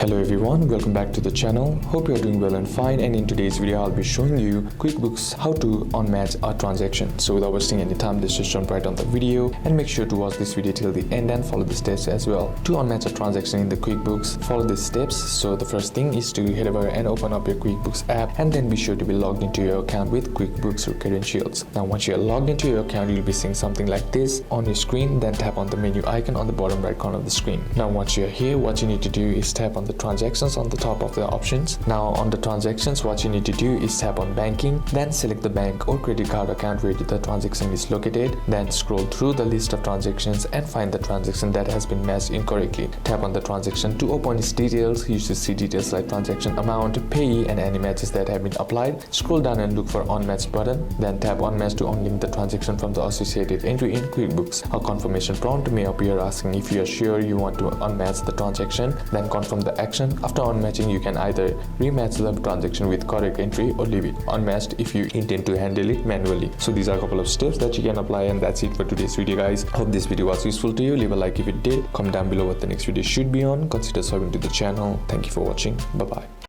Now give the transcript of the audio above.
Hello everyone, welcome back to the channel. Hope you are doing well and fine, and in today's video I'll be showing you QuickBooks how to unmatch a transaction. So without wasting any time, let's just jump right on the video and make sure to watch this video till the end and follow the steps as well. To unmatch a transaction in the QuickBooks, follow these steps. So the first thing is to head over and open up your QuickBooks app, and then be sure to be logged into your account with QuickBooks credentials. Now once you're logged into your account, you'll be seeing something like this on your screen. Then tap on the menu icon on the bottom right corner of the screen. Now once you're here, what you need to do is tap on the transactions on the top of the options. Now on the transactions, what you need to do is tap on banking, then select the bank or credit card account where the transaction is located. Then scroll through the list of transactions and find the transaction that has been matched incorrectly. Tap on the transaction to open its details. You should see details like transaction amount, payee, and any matches that have been applied. Scroll down and look for unmatched button, then tap unmatch to unlink the transaction from the associated entry in QuickBooks. A confirmation prompt may appear asking if you are sure you want to unmatch the transaction. Then confirm the action. After unmatching, you can either rematch the transaction with correct entry or leave it unmatched if you intend to handle it manually. So these are a couple of steps that you can apply, and that's it for today's video, guys. Hope this video was useful to you. Leave a like if it did. Comment down below what the next video should be on. Consider subscribing to the channel. Thank you for watching. Bye bye.